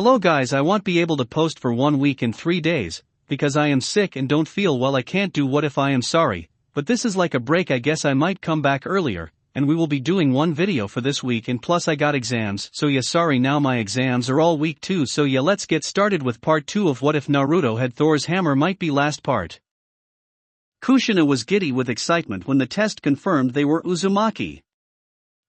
Hello guys, I won't be able to post for 1 week and 3 days, because I am sick and don't feel well. I can't do what if I am sorry, but this is like a break. I guess I might come back earlier, and we will be doing one video for this week, and plus I got exams, so yeah, sorry. Now my exams are all week too, so yeah, let's get started with part 2 of what if Naruto had Thor's hammer. Might be last part. Kushina was giddy with excitement when the test confirmed they were Uzumaki.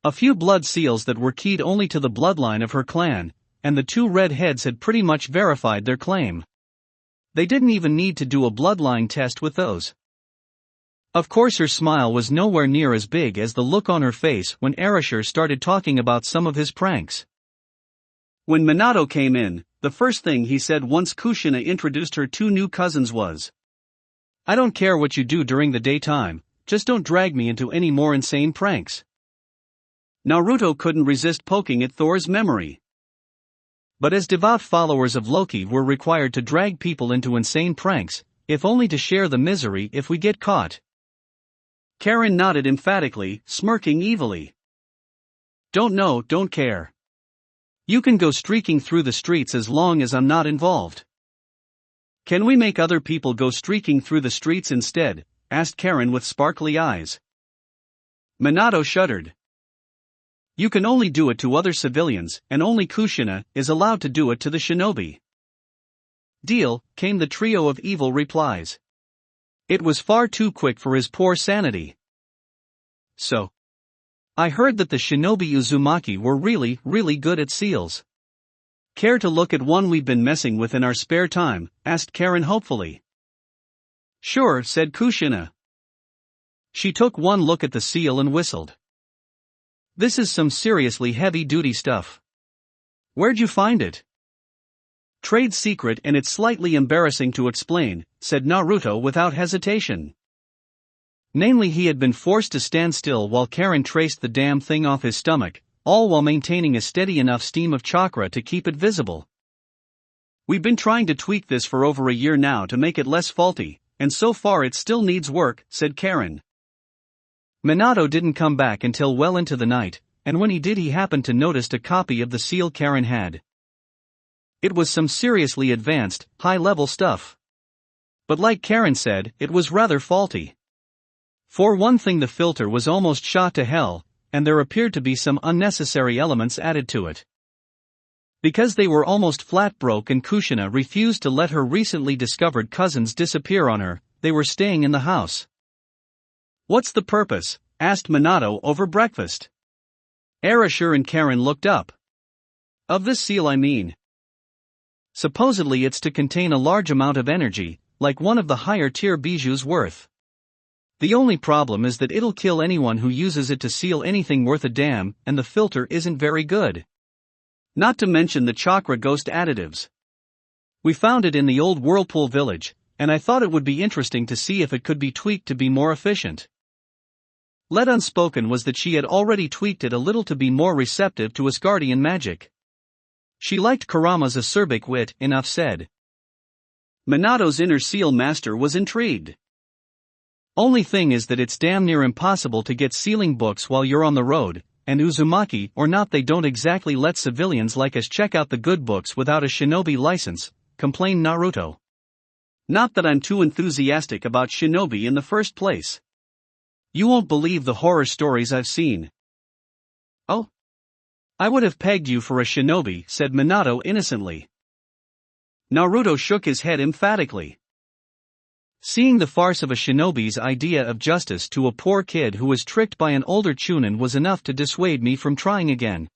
A few blood seals that were keyed only to the bloodline of her clan, and the 2 red heads had pretty much verified their claim. They didn't even need to do a bloodline test with those. Of course, her smile was nowhere near as big as the look on her face when Arashir started talking about some of his pranks. When Minato came in, the first thing he said once Kushina introduced her 2 new cousins was, "I don't care what you do during the daytime, just don't drag me into any more insane pranks." Naruto couldn't resist poking at Thor's memory. But as devout followers of Loki, we're required to drag people into insane pranks, if only to share the misery if we get caught. Karen nodded emphatically, smirking evilly. "Don't know, don't care. You can go streaking through the streets as long as I'm not involved." "Can we make other people go streaking through the streets instead?" asked Karen with sparkly eyes. Minato shuddered. "You can only do it to other civilians, and only Kushina is allowed to do it to the shinobi." "Deal," came the trio of evil replies. It was far too quick for his poor sanity. "So, I heard that the shinobi Uzumaki were really good at seals. Care to look at one we've been messing with in our spare time?" asked Karen hopefully. "Sure," said Kushina. She took one look at the seal and whistled. "This is some seriously heavy-duty stuff. Where'd you find it?" "Trade secret, and it's slightly embarrassing to explain," said Naruto without hesitation. Namely, he had been forced to stand still while Karen traced the damn thing off his stomach, all while maintaining a steady enough stream of chakra to keep it visible. "We've been trying to tweak this for over a year now to make it less faulty, and so far it still needs work," said Karen. Minato didn't come back until well into the night, and when he did, he happened to notice a copy of the seal Karen had. It was some seriously advanced, high-level stuff. But like Karen said, it was rather faulty. For one thing, the filter was almost shot to hell, and there appeared to be some unnecessary elements added to it. Because they were almost flat broke and Kushina refused to let her recently discovered cousins disappear on her, they were staying in the house. "What's the purpose?" asked Minato over breakfast. Arashir and Karen looked up. "Of this seal, I mean. Supposedly it's to contain a large amount of energy, like one of the higher tier bijou's worth. The only problem is that it'll kill anyone who uses it to seal anything worth a damn, and the filter isn't very good. Not to mention the chakra ghost additives. We found it in the old Whirlpool village, and I thought it would be interesting to see if it could be tweaked to be more efficient." Let unspoken was that she had already tweaked it a little to be more receptive to Asgardian magic. She liked Kurama's acerbic wit, enough said. Minato's inner seal master was intrigued. "Only thing is that it's damn near impossible to get sealing books while you're on the road, and Uzumaki or not, they don't exactly let civilians like us check out the good books without a shinobi license," complained Naruto. "Not that I'm too enthusiastic about shinobi in the first place. You won't believe the horror stories I've seen." "Oh? I would have pegged you for a shinobi," said Minato innocently. Naruto shook his head emphatically. "Seeing the farce of a shinobi's idea of justice to a poor kid who was tricked by an older chunin was enough to dissuade me from trying again."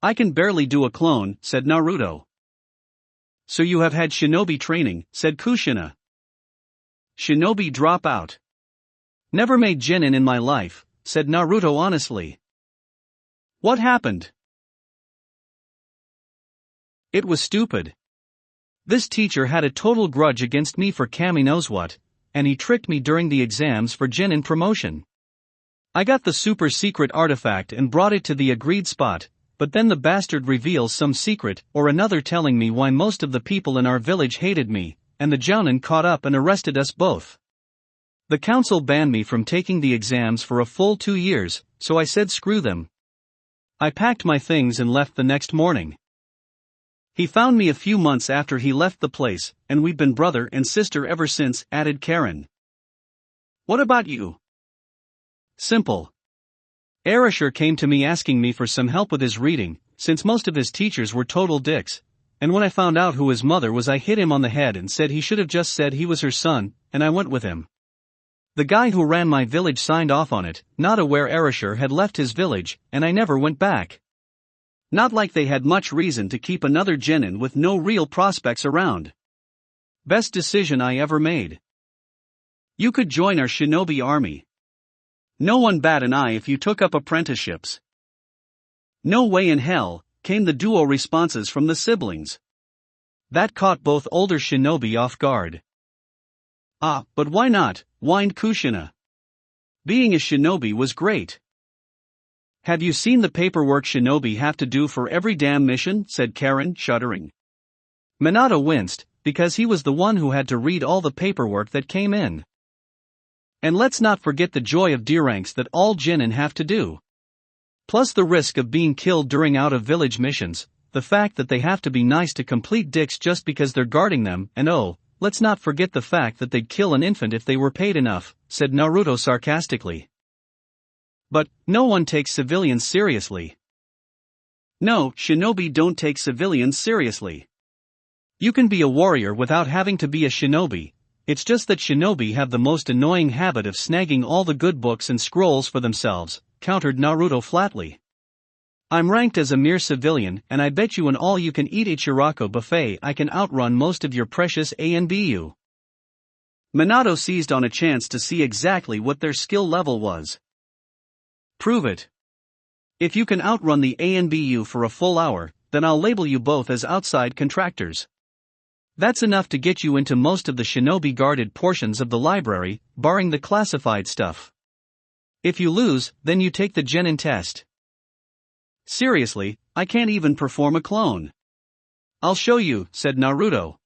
"I can barely do a clone," said Naruto. "So you have had shinobi training," said Kushina. "Shinobi dropout. Never made genin in my life," said Naruto honestly. "What happened?" "It was stupid. This teacher had a total grudge against me for Kami knows what, and he tricked me during the exams for genin promotion. I got the super secret artifact and brought it to the agreed spot, but then the bastard reveals some secret or another telling me why most of the people in our village hated me, and the jounin caught up and arrested us both. The council banned me from taking the exams for a full 2 years, so I said screw them. I packed my things and left the next morning. He found me a few months after he left the place, and we've been brother and sister ever since, added Karen. What about you? Simple. Arashir came to me asking me for some help with his reading, since most of his teachers were total dicks, and when I found out who his mother was I hit him on the head and said he should have just said he was her son, and I went with him. The guy who ran my village signed off on it, not aware Arashir had left his village, and I never went back. Not like they had much reason to keep another genin with no real prospects around. Best decision I ever made. You could join our shinobi army. No one bat an eye if you took up apprenticeships. No way in hell, came the duo responses from the siblings. That caught both older shinobi off guard. Ah, but why not, whined Kushina. Being a shinobi was great. Have you seen the paperwork shinobi have to do for every damn mission, said Karen, shuddering. Minato winced, because he was the one who had to read all the paperwork that came in. And let's not forget the joy of D-ranks that all genin have to do. Plus the risk of being killed during out-of-village missions, the fact that they have to be nice to complete dicks just because they're guarding them, and oh, let's not forget the fact that they'd kill an infant if they were paid enough, said Naruto sarcastically. But, no one takes civilians seriously. No, shinobi don't take civilians seriously. You can be a warrior without having to be a shinobi, it's just that shinobi have the most annoying habit of snagging all the good books and scrolls for themselves, countered Naruto flatly. I'm ranked as a mere civilian, and I bet you an all-you-can-eat Ichiraku buffet I can outrun most of your precious ANBU. Minato seized on a chance to see exactly what their skill level was. Prove it. If you can outrun the ANBU for a full hour, then I'll label you both as outside contractors. That's enough to get you into most of the shinobi-guarded portions of the library, barring the classified stuff. If you lose, then you take the genin test. Seriously, I can't even perform a clone. I'll show you, said Naruto.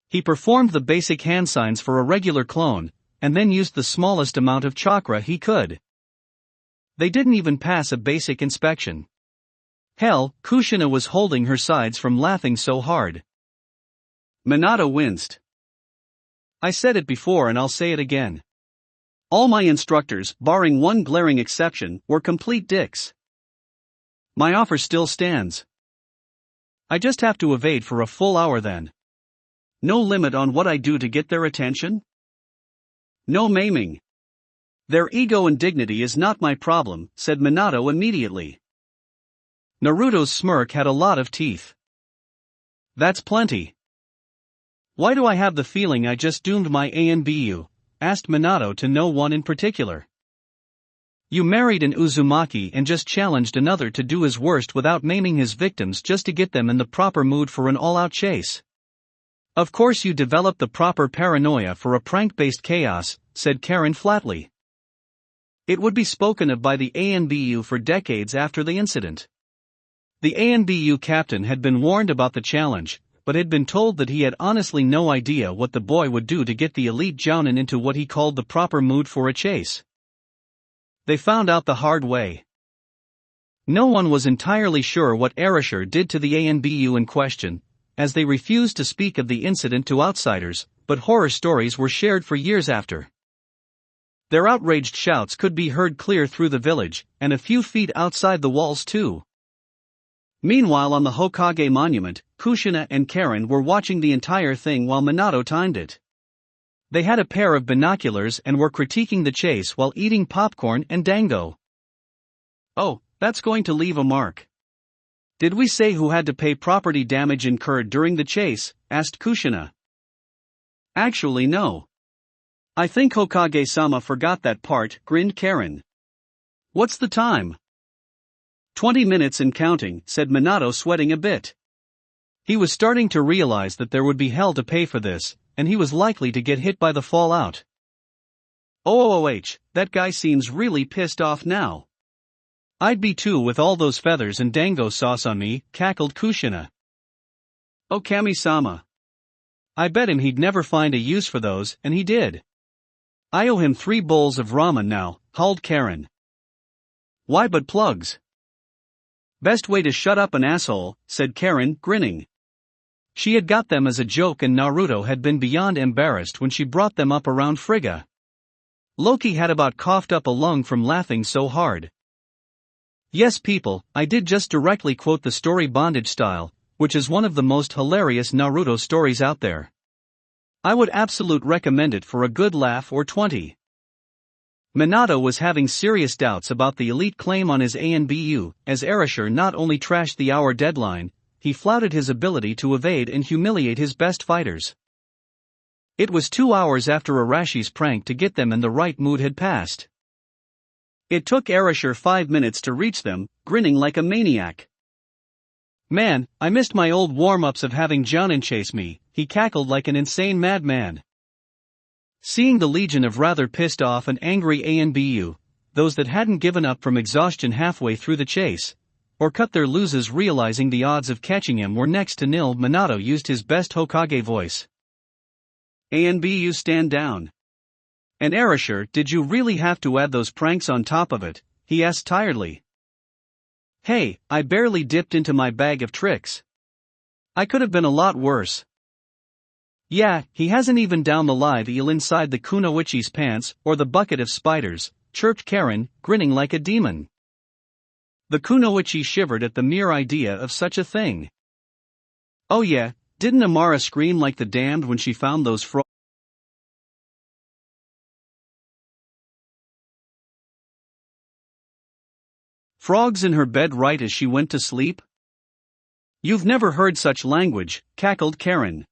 He performed the basic hand signs for a regular clone, and then used the smallest amount of chakra he could. They didn't even pass a basic inspection. Hell, Kushina was holding her sides from laughing so hard. Minato winced. I said it before and I'll say it again. All my instructors, barring one glaring exception, were complete dicks. My offer still stands. I just have to evade for a full hour then. No limit on what I do to get their attention? No maiming. Their ego and dignity is not my problem, said Minato immediately. Naruto's smirk had a lot of teeth. That's plenty. Why do I have the feeling I just doomed my ANBU? Asked Minato to no one in particular. You married an Uzumaki and just challenged another to do his worst without maiming his victims just to get them in the proper mood for an all-out chase. Of course you developed the proper paranoia for a prank-based chaos, said Karen flatly. It would be spoken of by the ANBU for decades after the incident. The ANBU captain had been warned about the challenge, but had been told that he had honestly no idea what the boy would do to get the elite jounin into what he called the proper mood for a chase. They found out the hard way. No one was entirely sure what Arashir did to the ANBU in question, as they refused to speak of the incident to outsiders, but horror stories were shared for years after. Their outraged shouts could be heard clear through the village, and a few feet outside the walls too. Meanwhile on the Hokage monument, Kushina and Karen were watching the entire thing while Minato timed it. They had a pair of binoculars and were critiquing the chase while eating popcorn and dango. Oh, that's going to leave a mark. Did we say who had to pay property damage incurred during the chase? Asked Kushina. Actually no. I think Hokage-sama forgot that part, grinned Karen. What's the time? 20 minutes and counting, said Minato, sweating a bit. He was starting to realize that there would be hell to pay for this, and he was likely to get hit by the fallout. OOH, that guy seems really pissed off now. I'd be too with all those feathers and dango sauce on me, cackled Kushina. Oh Kami-sama. I bet him he'd never find a use for those, and he did. I owe him 3 bowls of ramen now, howled Karen. Why but plugs? Best way to shut up an asshole, said Karen, grinning. She had got them as a joke and Naruto had been beyond embarrassed when she brought them up around Frigga. Loki had about coughed up a lung from laughing so hard. Yes people, I did just directly quote the story Bondage Style, which is one of the most hilarious Naruto stories out there. I would absolute recommend it for a good laugh or 20. Minato was having serious doubts about the elite claim on his ANBU, as Erasure not only trashed the hour deadline, he flouted his ability to evade and humiliate his best fighters. It was 2 hours after Arashi's prank to get them and the right mood had passed. It took Erasure 5 minutes to reach them, grinning like a maniac. Man, I missed my old warm-ups of having Jounin chase me, he cackled like an insane madman. Seeing the legion of rather pissed off and angry ANBU, those that hadn't given up from exhaustion halfway through the chase, or cut their loses realizing the odds of catching him were next to nil, Minato used his best Hokage voice. ANBU stand down. And Erasure, did you really have to add those pranks on top of it? He asked tiredly. Hey, I barely dipped into my bag of tricks. I could have been a lot worse. Yeah, he hasn't even down the live eel inside the Kunoichi's pants, or the bucket of spiders, chirped Karen, grinning like a demon. The Kunoichi shivered at the mere idea of such a thing. Oh yeah, didn't Amara scream like the damned when she found those frogs in her bed right as she went to sleep? You've never heard such language, cackled Karen.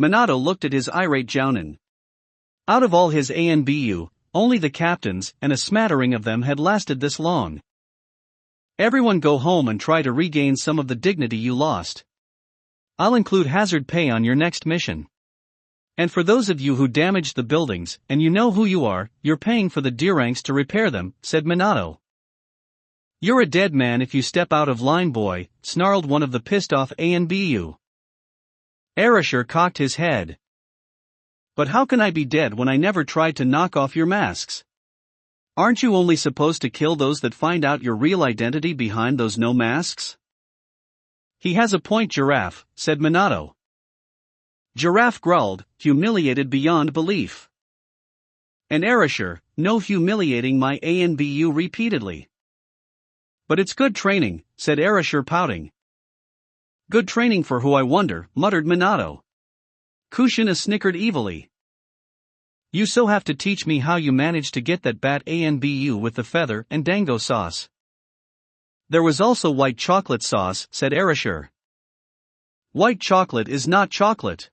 Minato looked at his irate Jounin. Out of all his ANBU, only the captains and a smattering of them had lasted this long. Everyone go home and try to regain some of the dignity you lost. I'll include hazard pay on your next mission. And for those of you who damaged the buildings, and you know who you are, you're paying for the D-ranks to repair them, said Minato. You're a dead man if you step out of line, boy, snarled one of the pissed-off ANBU. Erasure cocked his head. But how can I be dead when I never tried to knock off your masks? Aren't you only supposed to kill those that find out your real identity behind those no masks? He has a point, Giraffe, said Minato. Giraffe growled, humiliated beyond belief. And Erasure, no humiliating my ANBU repeatedly. But it's good training, said Erasure pouting. Good training for who I wonder, muttered Minato. Kushina snickered evilly. You so have to teach me how you managed to get that bat ANBU with the feather and dango sauce. There was also white chocolate sauce, said Erasure. White chocolate is not chocolate.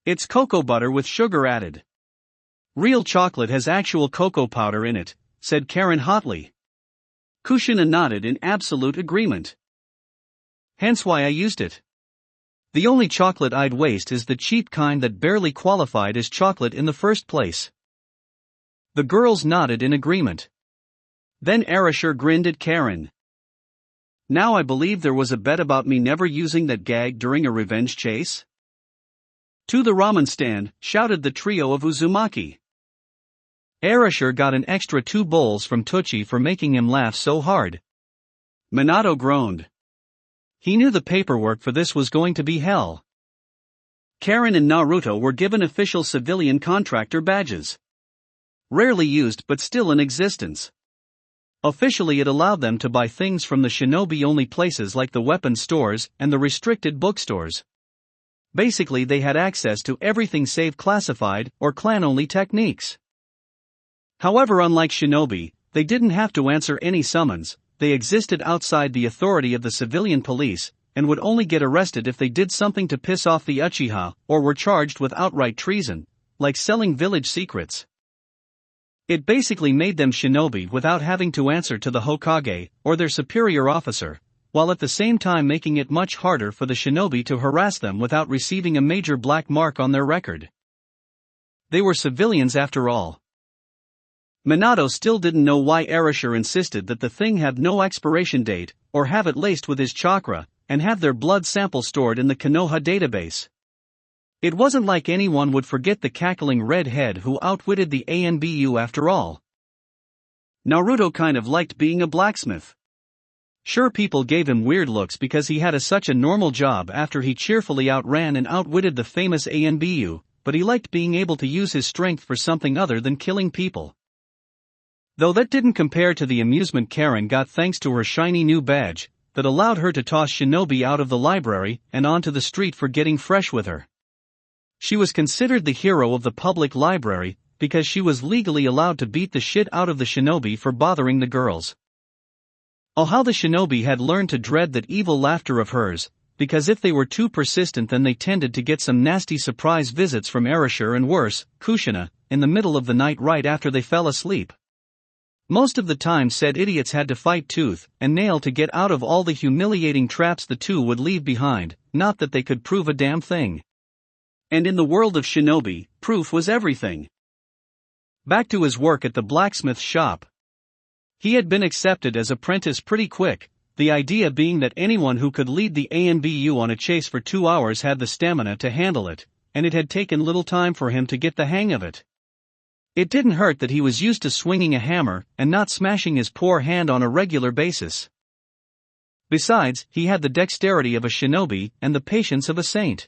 It's cocoa butter with sugar added. Real chocolate has actual cocoa powder in it, said Karen hotly. Kushina nodded in absolute agreement. Hence why I used it. The only chocolate I'd waste is the cheap kind that barely qualified as chocolate in the first place. The girls nodded in agreement. Then Erasure grinned at Karen. Now I believe there was a bet about me never using that gag during a revenge chase? To the ramen stand, shouted the trio of Uzumaki. Erasure got an extra 2 bowls from Tochi for making him laugh so hard. Minato groaned. He knew the paperwork for this was going to be hell. Karen and Naruto were given official civilian contractor badges. Rarely used but still in existence. Officially it allowed them to buy things from the shinobi-only places like the weapons stores and the restricted bookstores. Basically they had access to everything save classified or clan-only techniques. However, unlike shinobi, they didn't have to answer any summons. They existed outside the authority of the civilian police, and would only get arrested if they did something to piss off the Uchiha, or were charged with outright treason, like selling village secrets. It basically made them shinobi without having to answer to the Hokage, or their superior officer, while at the same time making it much harder for the shinobi to harass them without receiving a major black mark on their record. They were civilians after all. Minato still didn't know why Erasure insisted that the thing have no expiration date, or have it laced with his chakra, and have their blood sample stored in the Konoha database. It wasn't like anyone would forget the cackling redhead who outwitted the ANBU after all. Naruto kind of liked being a blacksmith. Sure, people gave him weird looks because he had such a normal job after he cheerfully outran and outwitted the famous ANBU, but he liked being able to use his strength for something other than killing people. Though that didn't compare to the amusement Karen got thanks to her shiny new badge, that allowed her to toss Shinobi out of the library and onto the street for getting fresh with her. She was considered the hero of the public library, because she was legally allowed to beat the shit out of the Shinobi for bothering the girls. Oh, how the Shinobi had learned to dread that evil laughter of hers, because if they were too persistent then they tended to get some nasty surprise visits from Erasure and worse, Kushina, in the middle of the night right after they fell asleep. Most of the time said idiots had to fight tooth and nail to get out of all the humiliating traps the two would leave behind, not that they could prove a damn thing. And in the world of Shinobi, proof was everything. Back to his work at the blacksmith shop. He had been accepted as apprentice pretty quick, the idea being that anyone who could lead the ANBU on a chase for 2 hours had the stamina to handle it, and it had taken little time for him to get the hang of it. It didn't hurt that he was used to swinging a hammer and not smashing his poor hand on a regular basis. Besides, he had the dexterity of a shinobi and the patience of a saint.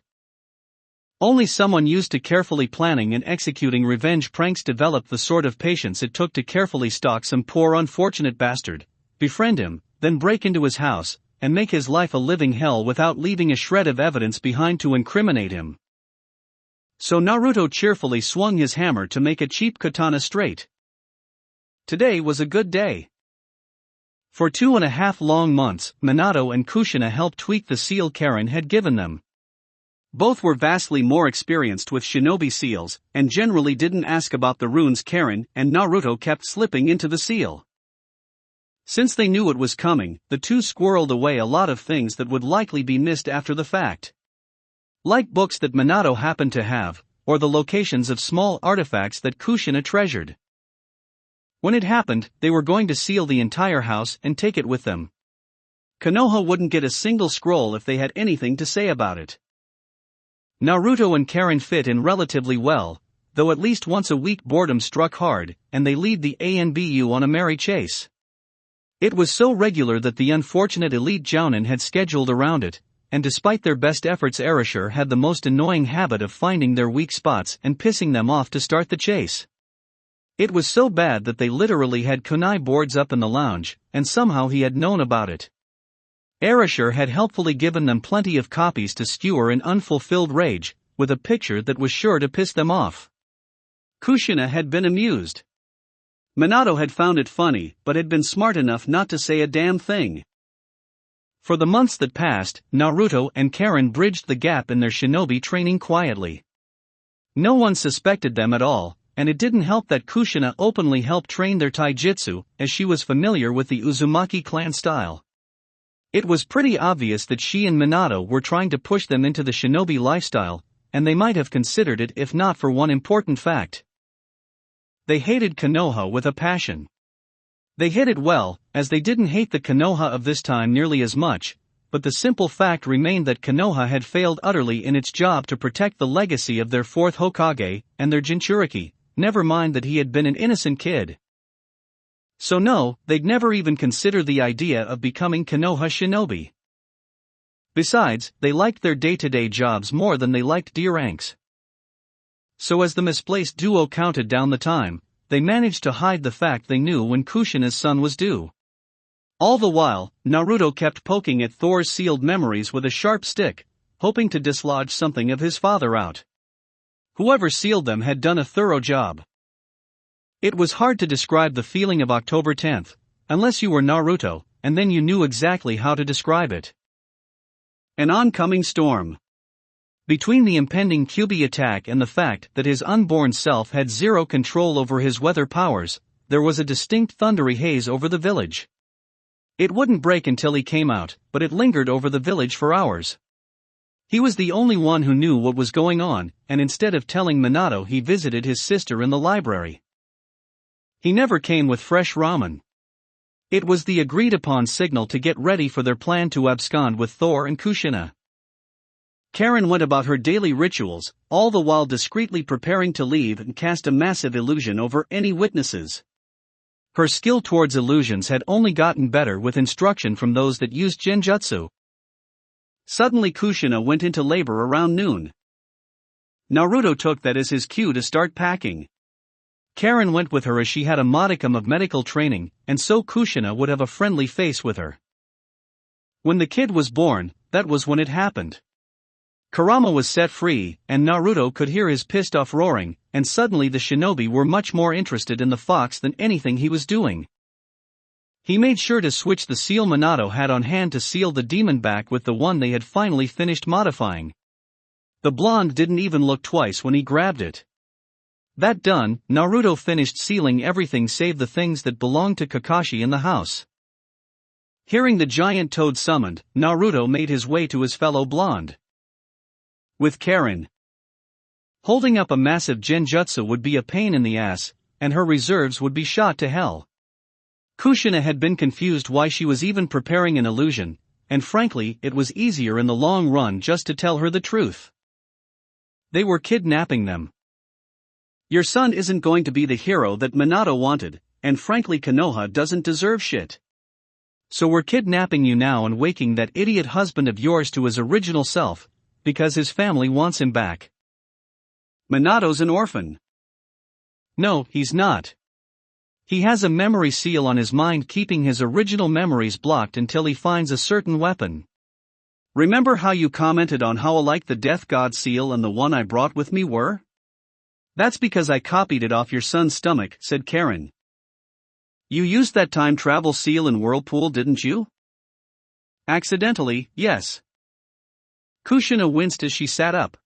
Only someone used to carefully planning and executing revenge pranks developed the sort of patience it took to carefully stalk some poor unfortunate bastard, befriend him, then break into his house, and make his life a living hell without leaving a shred of evidence behind to incriminate him. So Naruto cheerfully swung his hammer to make a cheap katana straight. Today was a good day. For 2.5 long months, Minato and Kushina helped tweak the seal Karen had given them. Both were vastly more experienced with shinobi seals, and generally didn't ask about the runes Karen and Naruto kept slipping into the seal. Since they knew it was coming, the two squirreled away a lot of things that would likely be missed after the fact. Like books that Minato happened to have, or the locations of small artifacts that Kushina treasured. When it happened, they were going to seal the entire house and take it with them. Konoha wouldn't get a single scroll if they had anything to say about it. Naruto and Karen fit in relatively well, though at least once a week boredom struck hard, and they lead the ANBU on a merry chase. It was so regular that the unfortunate elite jounin had scheduled around it, and despite their best efforts Erasure had the most annoying habit of finding their weak spots and pissing them off to start the chase. It was so bad that they literally had kunai boards up in the lounge, and somehow he had known about it. Erasure had helpfully given them plenty of copies to skewer in unfulfilled rage, with a picture that was sure to piss them off. Kushina had been amused. Minato had found it funny, but had been smart enough not to say a damn thing. For the months that passed, Naruto and Karen bridged the gap in their shinobi training quietly. No one suspected them at all, and it didn't help that Kushina openly helped train their taijutsu, as she was familiar with the Uzumaki clan style. It was pretty obvious that she and Minato were trying to push them into the shinobi lifestyle, and they might have considered it if not for one important fact. They hated Konoha with a passion. They hid it well, as they didn't hate the Konoha of this time nearly as much, but the simple fact remained that Konoha had failed utterly in its job to protect the legacy of their fourth Hokage, and their Jinchuriki, never mind that he had been an innocent kid. So no, they'd never even consider the idea of becoming Konoha shinobi. Besides, they liked their day-to-day jobs more than they liked D-ranks. So as the misplaced duo counted down the time, they managed to hide the fact they knew when Kushina's son was due. All the while, Naruto kept poking at Thor's sealed memories with a sharp stick, hoping to dislodge something of his father out. Whoever sealed them had done a thorough job. It was hard to describe the feeling of October 10th, unless you were Naruto, and then you knew exactly how to describe it. An oncoming storm. Between the impending Kyuubi attack and the fact that his unborn self had zero control over his weather powers, there was a distinct thundery haze over the village. It wouldn't break until he came out, but it lingered over the village for hours. He was the only one who knew what was going on, and instead of telling Minato he visited his sister in the library. He never came with fresh ramen. It was the agreed-upon signal to get ready for their plan to abscond with Thor and Kushina. Karen went about her daily rituals, all the while discreetly preparing to leave and cast a massive illusion over any witnesses. Her skill towards illusions had only gotten better with instruction from those that used genjutsu. Suddenly Kushina went into labor around noon. Naruto took that as his cue to start packing. Karen went with her as she had a modicum of medical training, and so Kushina would have a friendly face with her. When the kid was born, that was when it happened. Kurama was set free, and Naruto could hear his pissed-off roaring, and suddenly the shinobi were much more interested in the fox than anything he was doing. He made sure to switch the seal Minato had on hand to seal the demon back with the one they had finally finished modifying. The blonde didn't even look twice when he grabbed it. That done, Naruto finished sealing everything save the things that belonged to Kakashi in the house. Hearing the giant toad summoned, Naruto made his way to his fellow blonde. With Karen. Holding up a massive genjutsu would be a pain in the ass, and her reserves would be shot to hell. Kushina had been confused why she was even preparing an illusion, and frankly it was easier in the long run just to tell her the truth. They were kidnapping them. Your son isn't going to be the hero that Minato wanted, and frankly Konoha doesn't deserve shit. So we're kidnapping you now and waking that idiot husband of yours to his original self, because his family wants him back. Minato's an orphan. No, he's not. He has a memory seal on his mind keeping his original memories blocked until he finds a certain weapon. Remember how you commented on how alike the Death God seal and the one I brought with me were? That's because I copied it off your son's stomach, said Karen. You used that time travel seal in Whirlpool, didn't you? Accidentally, yes. Kushina winced as she sat up.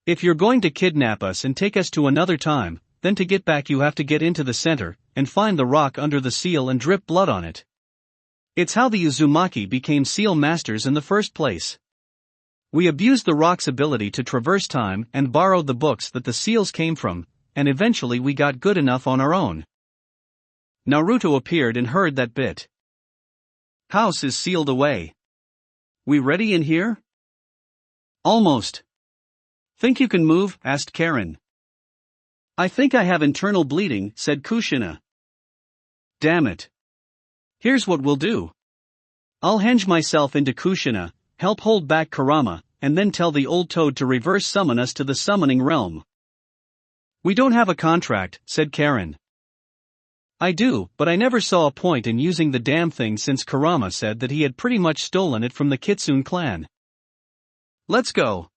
If you're going to kidnap us and take us to another time, then to get back you have to get into the center, and find the rock under the seal and drip blood on it. It's how the Uzumaki became seal masters in the first place. We abused the rock's ability to traverse time and borrowed the books that the seals came from, and eventually we got good enough on our own. Naruto appeared and heard that bit. House is sealed away. We ready in here? Almost. Think you can move? Asked Karen. I think I have internal bleeding, said Kushina. Damn it. Here's what we'll do. I'll henge myself into Kushina, help hold back Kurama, and then tell the old toad to reverse summon us to the summoning realm. We don't have a contract, said Karen. I do, but I never saw a point in using the damn thing since Kurama said that he had pretty much stolen it from the Kitsune clan. Let's go.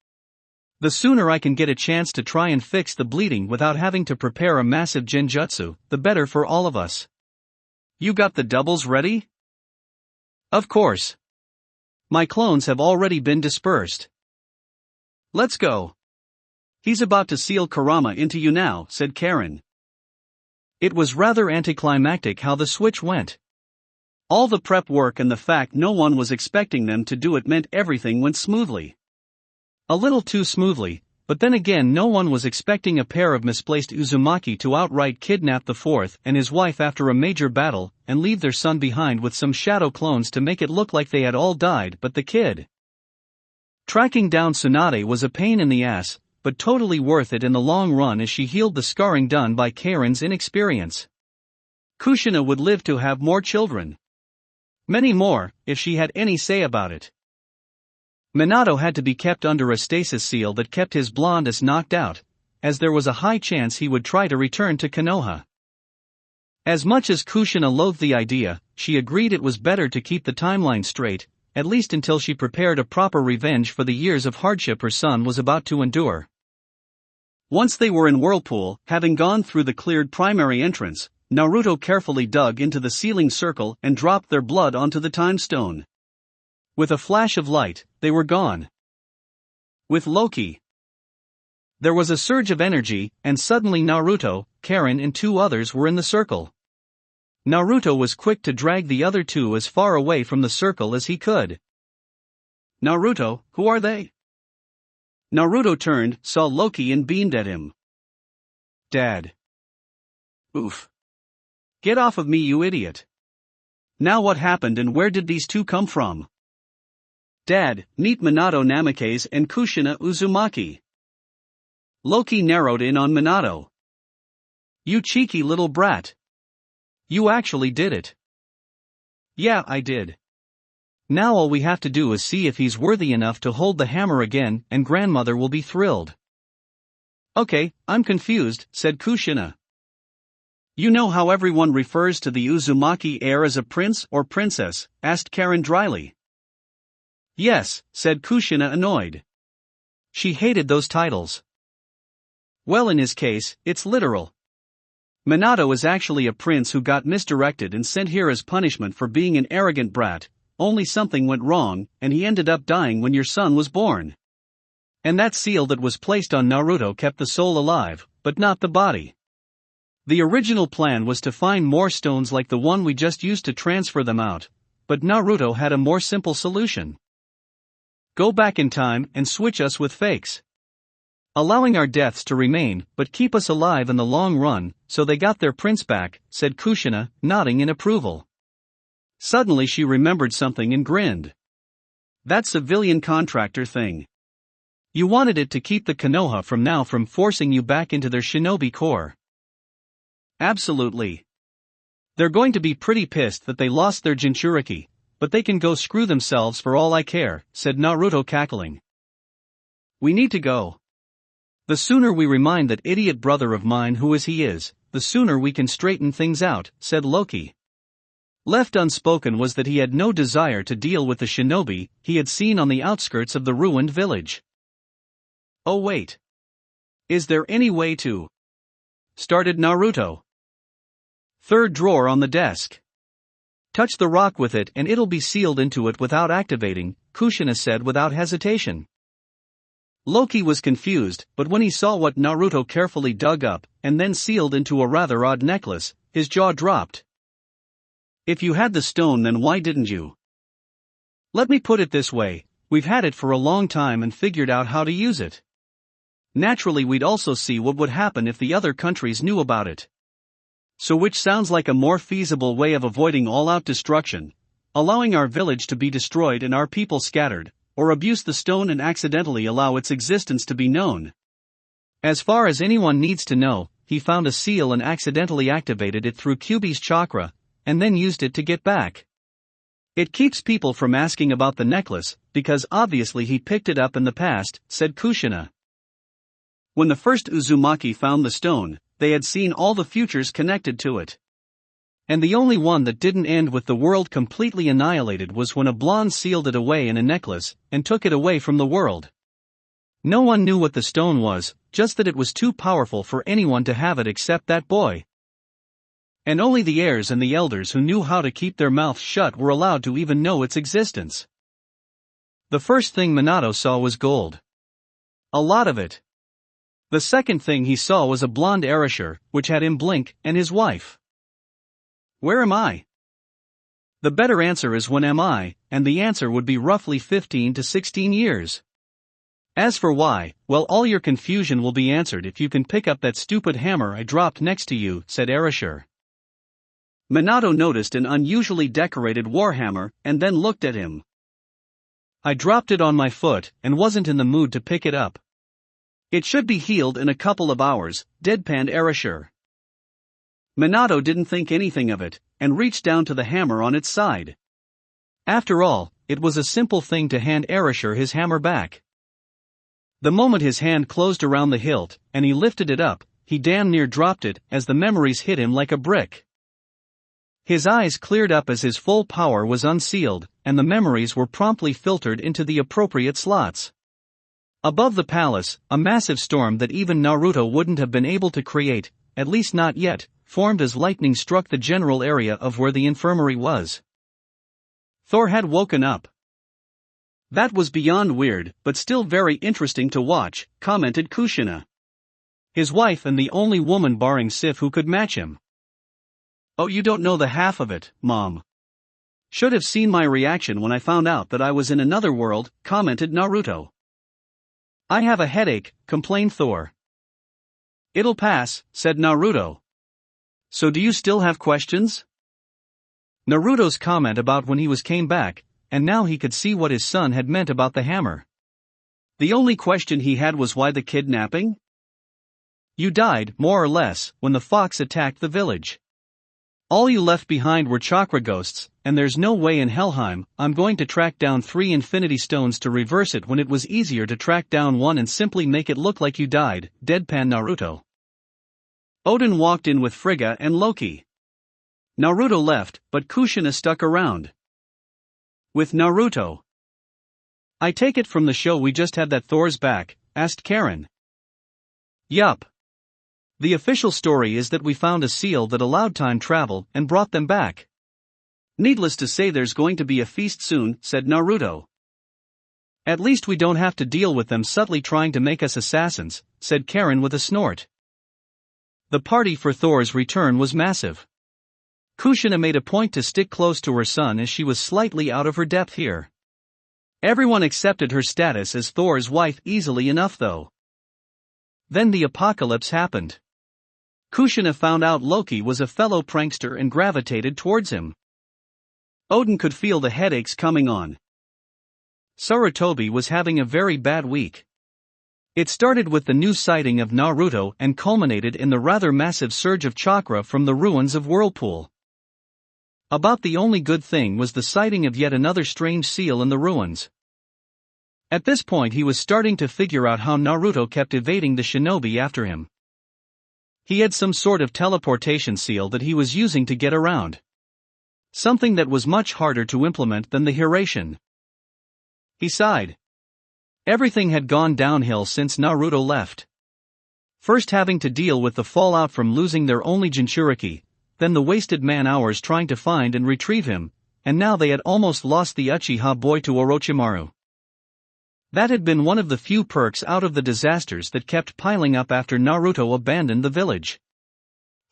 The sooner I can get a chance to try and fix the bleeding without having to prepare a massive genjutsu, the better for all of us. You got the doubles ready? Of course. My clones have already been dispersed. Let's go. He's about to seal Kurama into you now, said Karen. It was rather anticlimactic how the switch went. All the prep work and the fact no one was expecting them to do it meant everything went smoothly. A little too smoothly, but then again no one was expecting a pair of misplaced Uzumaki to outright kidnap the fourth and his wife after a major battle and leave their son behind with some shadow clones to make it look like they had all died but the kid. Tracking down Tsunade was a pain in the ass, but totally worth it in the long run as she healed the scarring done by Karen's inexperience. Kushina would live to have more children. Many more, if she had any say about it. Minato had to be kept under a stasis seal that kept his blonde knocked out, as there was a high chance he would try to return to Konoha. As much as Kushina loathed the idea, she agreed it was better to keep the timeline straight, at least until she prepared a proper revenge for the years of hardship her son was about to endure. Once they were in Whirlpool, having gone through the cleared primary entrance, Naruto carefully dug into the sealing circle and dropped their blood onto the time stone. With a flash of light, they were gone. With Loki. There was a surge of energy, and suddenly Naruto, Karen and two others were in the circle. Naruto was quick to drag the other two as far away from the circle as he could. Naruto, who are they? Naruto turned, saw Loki and beamed at him. Dad. Oof. Get off of me, you idiot. Now what happened and where did these two come from? Dad, meet Minato Namikaze and Kushina Uzumaki. Loki narrowed in on Minato. You cheeky little brat. You actually did it. Yeah, I did. Now all we have to do is see if he's worthy enough to hold the hammer again, and grandmother will be thrilled. Okay, I'm confused, said Kushina. You know how everyone refers to the Uzumaki heir as a prince or princess? Asked Karen dryly. Yes, said Kushina annoyed. She hated those titles. Well, in his case, it's literal. Minato is actually a prince who got misdirected and sent here as punishment for being an arrogant brat, only something went wrong, and he ended up dying when your son was born. And that seal that was placed on Naruto kept the soul alive, but not the body. The original plan was to find more stones like the one we just used to transfer them out, but Naruto had a more simple solution. Go back in time and switch us with fakes. Allowing our deaths to remain, but keep us alive in the long run, so they got their prince back, said Kushina, nodding in approval. Suddenly she remembered something and grinned. That civilian contractor thing. You wanted it to keep the Konoha from forcing you back into their shinobi corps. Absolutely. They're going to be pretty pissed that they lost their Jinchuriki, but they can go screw themselves for all I care, said Naruto cackling. We need to go. The sooner we remind that idiot brother of mine who he is, the sooner we can straighten things out, said Loki. Left unspoken was that he had no desire to deal with the shinobi he had seen on the outskirts of the ruined village. Oh wait. Is there any way to? Started Naruto. Third drawer on the desk. Touch the rock with it and it'll be sealed into it without activating, Kushina said without hesitation. Loki was confused, but when he saw what Naruto carefully dug up, and then sealed into a rather odd necklace, his jaw dropped. If you had the stone, then why didn't you? Let me put it this way, we've had it for a long time and figured out how to use it. Naturally we'd also see what would happen if the other countries knew about it. So which sounds like a more feasible way of avoiding all-out destruction, allowing our village to be destroyed and our people scattered, or abuse the stone and accidentally allow its existence to be known. As far as anyone needs to know, he found a seal and accidentally activated it through Kyuubi's chakra, and then used it to get back. It keeps people from asking about the necklace, because obviously he picked it up in the past, said Kushina. When the first Uzumaki found the stone, they had seen all the futures connected to it. And the only one that didn't end with the world completely annihilated was when a blonde sealed it away in a necklace, and took it away from the world. No one knew what the stone was, just that it was too powerful for anyone to have it except that boy. And only the heirs and the elders who knew how to keep their mouths shut were allowed to even know its existence. The first thing Minato saw was gold. A lot of it. The second thing he saw was a blonde erasure, which had him blink, and his wife. Where am I? The better answer is when am I, and the answer would be roughly 15 to 16 years. As for why, well, all your confusion will be answered if you can pick up that stupid hammer I dropped next to you, said Erasure. Minato noticed an unusually decorated warhammer, and then looked at him. I dropped it on my foot, and wasn't in the mood to pick it up. It should be healed in a couple of hours, deadpanned Erasure. Minato didn't think anything of it, and reached down to the hammer on its side. After all, it was a simple thing to hand Erasure his hammer back. The moment his hand closed around the hilt, and he lifted it up, he damn near dropped it, as the memories hit him like a brick. His eyes cleared up as his full power was unsealed, and the memories were promptly filtered into the appropriate slots. Above the palace, a massive storm that even Naruto wouldn't have been able to create, at least not yet, formed as lightning struck the general area of where the infirmary was. Thor had woken up. That was beyond weird, but still very interesting to watch, commented Kushina. His wife and the only woman barring Sif who could match him. Oh, you don't know the half of it, Mom. Should have seen my reaction when I found out that I was in another world, commented Naruto. I have a headache, complained Thor. It'll pass, said Naruto. So do you still have questions? Naruto's comment about when he came back, and now he could see what his son had meant about the hammer. The only question he had was why the kidnapping? You died, more or less, when the fox attacked the village. All you left behind were chakra ghosts, and there's no way in Helheim I'm going to track down 3 infinity stones to reverse it when it was easier to track down 1 and simply make it look like you died, deadpan Naruto. Odin walked in with Frigga and Loki. Naruto left, but Kushina stuck around. With Naruto. I take it from the show we just had that Thor's back, asked Karen. Yup. The official story is that we found a seal that allowed time travel and brought them back. Needless to say there's going to be a feast soon, said Naruto. At least we don't have to deal with them subtly trying to make us assassins, said Karen with a snort. The party for Thor's return was massive. Kushina made a point to stick close to her son as she was slightly out of her depth here. Everyone accepted her status as Thor's wife easily enough though. Then the apocalypse happened. Kushina found out Loki was a fellow prankster and gravitated towards him. Odin could feel the headaches coming on. Sarutobi was having a very bad week. It started with the new sighting of Naruto and culminated in the rather massive surge of chakra from the ruins of Whirlpool. About the only good thing was the sighting of yet another strange seal in the ruins. At this point he was starting to figure out how Naruto kept evading the shinobi after him. He had some sort of teleportation seal that he was using to get around. Something that was much harder to implement than the Hiraishin. He sighed. Everything had gone downhill since Naruto left. First having to deal with the fallout from losing their only Jinchuriki, then the wasted man-hours trying to find and retrieve him, and now they had almost lost the Uchiha boy to Orochimaru. That had been one of the few perks out of the disasters that kept piling up after Naruto abandoned the village.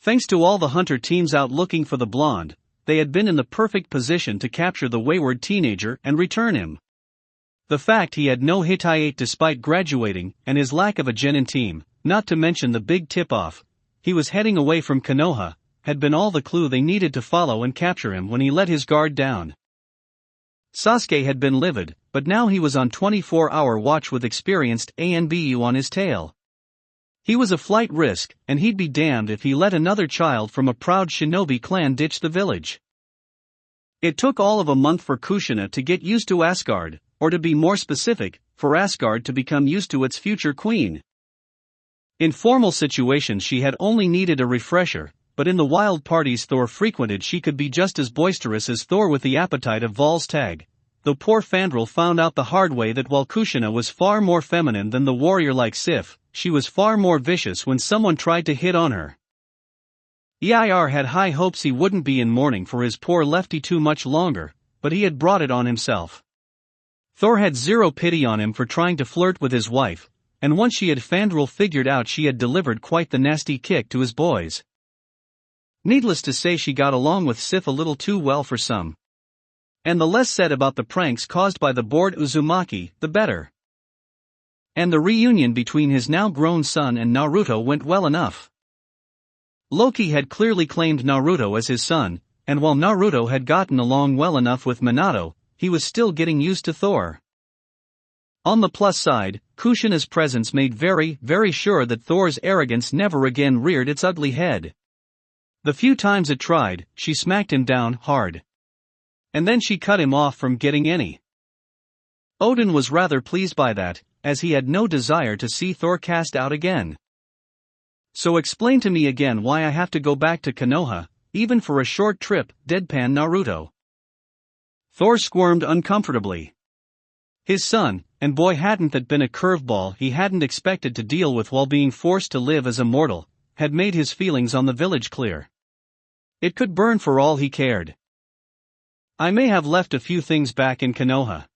Thanks to all the hunter teams out looking for the blonde, they had been in the perfect position to capture the wayward teenager and return him. The fact he had no Hitayate despite graduating, and his lack of a genin team, not to mention the big tip-off, he was heading away from Konoha, had been all the clue they needed to follow and capture him when he let his guard down. Sasuke had been livid, but now he was on 24-hour watch with experienced ANBU on his tail. He was a flight risk, and he'd be damned if he let another child from a proud shinobi clan ditch the village. It took all of a month for Kushina to get used to Asgard, or to be more specific, for Asgard to become used to its future queen. In formal situations she had only needed a refresher, but in the wild parties Thor frequented she could be just as boisterous as Thor with the appetite of Volstagg, though poor Fandral found out the hard way that while Kushina was far more feminine than the warrior-like Sif, she was far more vicious when someone tried to hit on her. EIR had high hopes he wouldn't be in mourning for his poor lefty too much longer, but he had brought it on himself. Thor had zero pity on him for trying to flirt with his wife, and once she had Fandral figured out she had delivered quite the nasty kick to his boys. Needless to say she got along with Sif a little too well for some. And the less said about the pranks caused by the bored Uzumaki, the better. And the reunion between his now-grown son and Naruto went well enough. Loki had clearly claimed Naruto as his son, and while Naruto had gotten along well enough with Minato, he was still getting used to Thor. On the plus side, Kushina's presence made very, very sure that Thor's arrogance never again reared its ugly head. The few times it tried, she smacked him down hard. And then she cut him off from getting any. Odin was rather pleased by that, as he had no desire to see Thor cast out again. So explain to me again why I have to go back to Konoha, even for a short trip, deadpan Naruto. Thor squirmed uncomfortably. His son, and boy hadn't that been a curveball he hadn't expected to deal with while being forced to live as a mortal, had made his feelings on the village clear. It could burn for all he cared. I may have left a few things back in Konoha.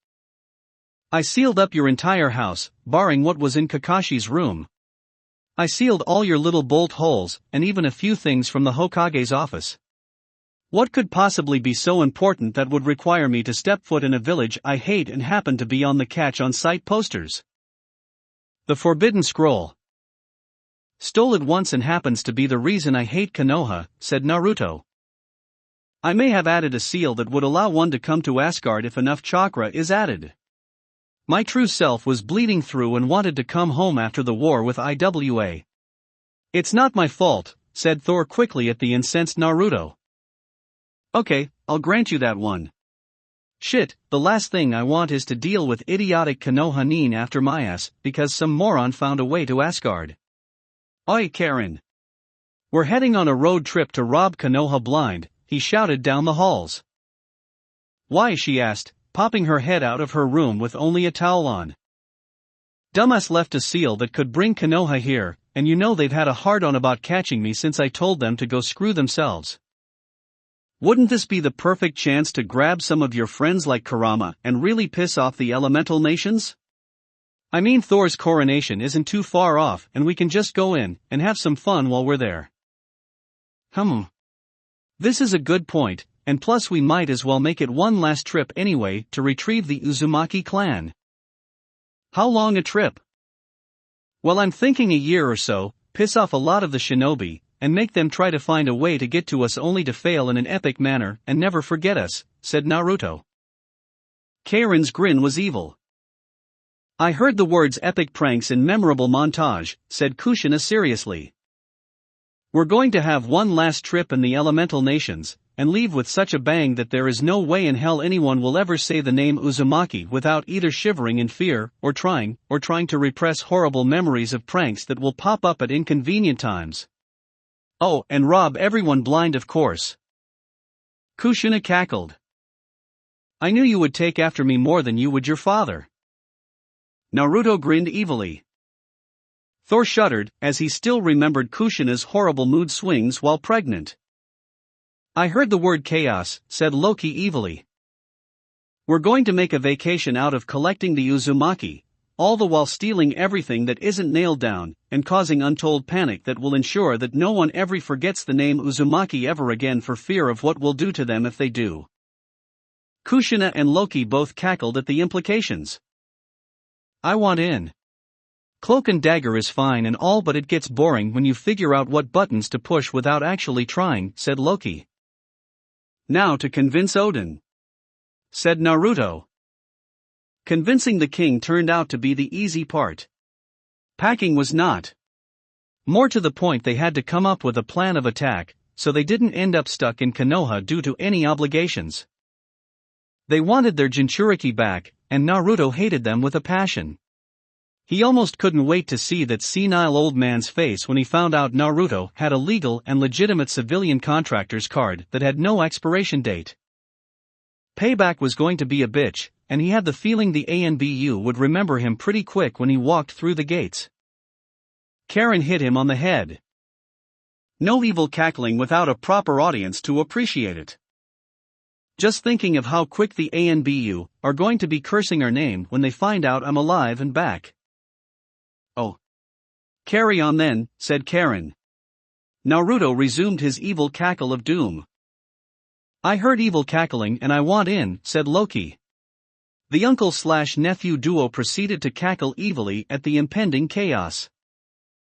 I sealed up your entire house, barring what was in Kakashi's room. I sealed all your little bolt holes, and even a few things from the Hokage's office. What could possibly be so important that would require me to step foot in a village I hate and happen to be on the catch-on-sight posters? The Forbidden Scroll. Stole it once and happens to be the reason I hate Konoha, said Naruto. I may have added a seal that would allow one to come to Asgard if enough chakra is added. My true self was bleeding through and wanted to come home after the war with IWA. It's not my fault, said Thor quickly at the incensed Naruto. Okay, I'll grant you that one. Shit, the last thing I want is to deal with idiotic Konoha Nin after my ass because some moron found a way to Asgard. Oi, Karen. We're heading on a road trip to rob Konoha blind, he shouted down the halls. Why, she asked, popping her head out of her room with only a towel on. Dumbass left a seal that could bring Konoha here, and you know they've had a hard-on about catching me since I told them to go screw themselves. Wouldn't this be the perfect chance to grab some of your friends like Kurama and really piss off the elemental nations? I mean, Thor's coronation isn't too far off and we can just go in and have some fun while we're there. This is a good point, and plus we might as well make it one last trip anyway to retrieve the Uzumaki clan. How long a trip? Well, I'm thinking a year or so, piss off a lot of the shinobi, and make them try to find a way to get to us only to fail in an epic manner and never forget us, said Naruto. Karen's grin was evil. I heard the words epic pranks and memorable montage, said Kushina seriously. We're going to have one last trip in the elemental nations, and leave with such a bang that there is no way in hell anyone will ever say the name Uzumaki without either shivering in fear, or trying to repress horrible memories of pranks that will pop up at inconvenient times. Oh, and rob everyone blind, of course. Kushina cackled. I knew you would take after me more than you would your father. Naruto grinned evilly. Thor shuddered, as he still remembered Kushina's horrible mood swings while pregnant. I heard the word chaos, said Loki evilly. We're going to make a vacation out of collecting the Uzumaki, all the while stealing everything that isn't nailed down, and causing untold panic that will ensure that no one ever forgets the name Uzumaki ever again for fear of what we'll do to them if they do. Kushina and Loki both cackled at the implications. I want in. Cloak and dagger is fine and all, but it gets boring when you figure out what buttons to push without actually trying, said Loki. Now to convince Odin, said Naruto. Convincing the king turned out to be the easy part. Packing was not. More to the point, they had to come up with a plan of attack, so they didn't end up stuck in Konoha due to any obligations. They wanted their Jinchuriki back, and Naruto hated them with a passion. He almost couldn't wait to see that senile old man's face when he found out Naruto had a legal and legitimate civilian contractor's card that had no expiration date. Payback was going to be a bitch, and he had the feeling the ANBU would remember him pretty quick when he walked through the gates. Karen hit him on the head. No evil cackling without a proper audience to appreciate it. Just thinking of how quick the ANBU are going to be cursing our name when they find out I'm alive and back. Oh. Carry on then, said Karen. Naruto resumed his evil cackle of doom. I heard evil cackling and I want in, said Loki. The uncle/nephew duo proceeded to cackle evilly at the impending chaos.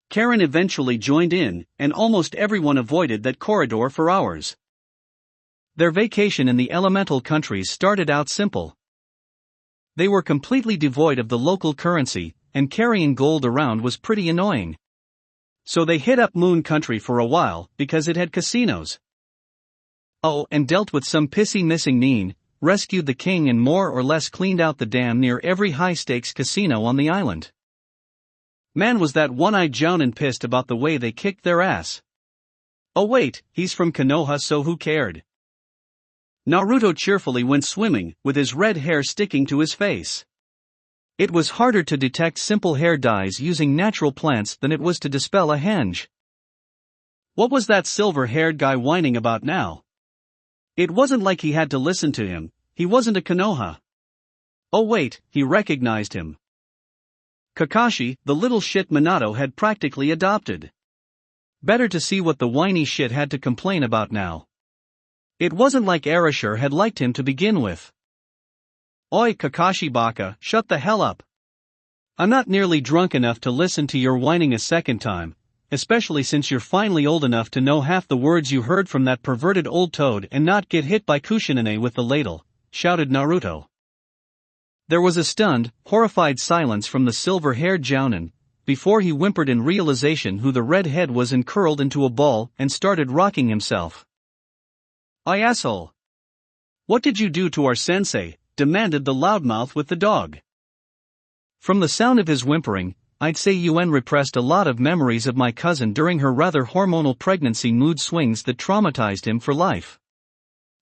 Karen eventually joined in, and almost everyone avoided that corridor for hours. Their vacation in the elemental countries started out simple. They were completely devoid of the local currency, and carrying gold around was pretty annoying. So they hit up Moon Country for a while, because it had casinos. Oh, and dealt with some pissy missing Nin, rescued the king and more or less cleaned out the dam near every high-stakes casino on the island. Man, was that one-eyed Jounin pissed about the way they kicked their ass. Oh wait, he's from Konoha, so who cared? Naruto cheerfully went swimming, with his red hair sticking to his face. It was harder to detect simple hair dyes using natural plants than it was to dispel a henge. What was that silver-haired guy whining about now? It wasn't like he had to listen to him, he wasn't a Konoha. Oh wait, he recognized him. Kakashi, the little shit Minato had practically adopted. Better to see what the whiny shit had to complain about now. It wasn't like Arashir had liked him to begin with. Oi Kakashi Baka, shut the hell up. I'm not nearly drunk enough to listen to your whining a second time, especially since you're finally old enough to know half the words you heard from that perverted old toad and not get hit by Kushina with the ladle, shouted Naruto. There was a stunned, horrified silence from the silver-haired Jounin, before he whimpered in realization who the red head was and curled into a ball and started rocking himself. "I asshole! What did you do to our sensei?" demanded the loudmouth with the dog. From the sound of his whimpering, I'd say Yuen repressed a lot of memories of my cousin during her rather hormonal pregnancy mood swings that traumatized him for life.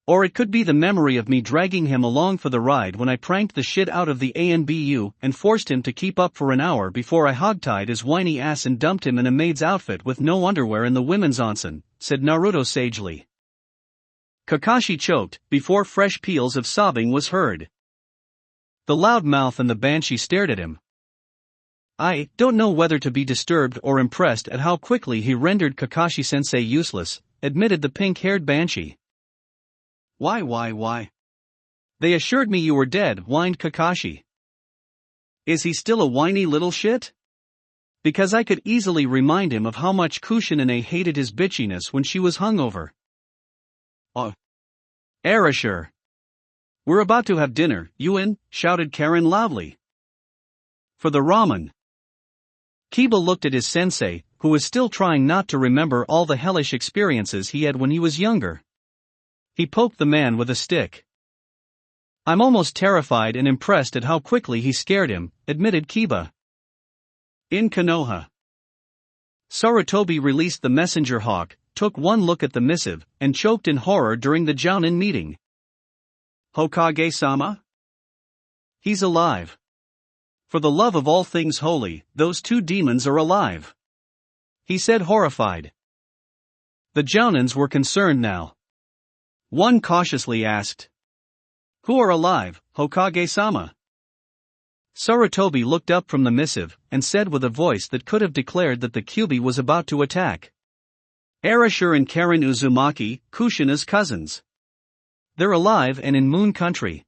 Or it could be the memory of me dragging him along for the ride when I pranked the shit out of the ANBU and forced him to keep up for an hour before I hogtied his whiny ass and dumped him in a maid's outfit with no underwear in the women's onsen, said Naruto sagely. Kakashi choked, before fresh peals of sobbing was heard. The loud mouth and the banshee stared at him. I don't know whether to be disturbed or impressed at how quickly he rendered Kakashi-sensei useless, admitted the pink-haired banshee. Why? They assured me you were dead, whined Kakashi. Is he still a whiny little shit? Because I could easily remind him of how much Kushinae hated his bitchiness when she was hungover. Oh. Arashur. We're about to have dinner, Yuen, shouted Karen loudly. For the ramen. Kiba looked at his sensei, who was still trying not to remember all the hellish experiences he had when he was younger. He poked the man with a stick. I'm almost terrified and impressed at how quickly he scared him, admitted Kiba. In Konoha. Sarutobi released the messenger hawk, took one look at the missive, and choked in horror during the Jounin meeting. Hokage-sama? He's alive. For the love of all things holy, those two demons are alive. He said horrified. The Jounins were concerned now. One cautiously asked. Who are alive, Hokage-sama? Sarutobi looked up from the missive, and said with a voice that could have declared that the Kyuubi was about to attack. Arashur and Karen Uzumaki, Kushina's cousins. They're alive and in Moon Country.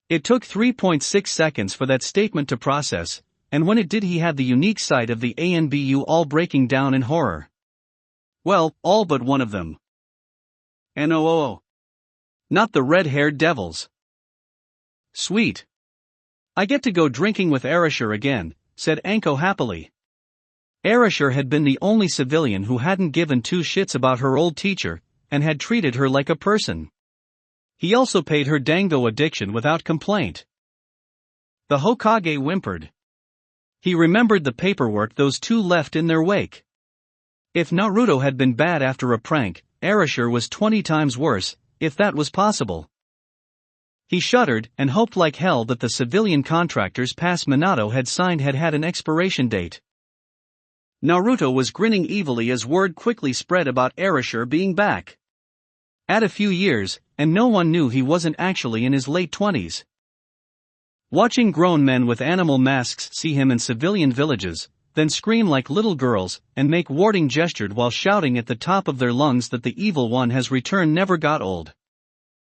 It took 3.6 seconds for that statement to process, and when it did he had the unique sight of the ANBU all breaking down in horror. Well, all but one of them. NOOO. Not the red-haired devils. Sweet. I get to go drinking with Arashur again, said Anko happily. Arashur had been the only civilian who hadn't given two shits about her old teacher, and had treated her like a person. He also paid her dango addiction without complaint. The Hokage whimpered. He remembered the paperwork those two left in their wake. If Naruto had been bad after a prank, Arashur was 20 times worse, if that was possible. He shuddered and hoped like hell that the civilian contractor's pass Minato had signed had an expiration date. Naruto was grinning evilly as word quickly spread about Arashur being back. Add a few years, and no one knew he wasn't actually in his late 20s. Watching grown men with animal masks see him in civilian villages, then scream like little girls, and make warding gestures while shouting at the top of their lungs that the evil one has returned never got old.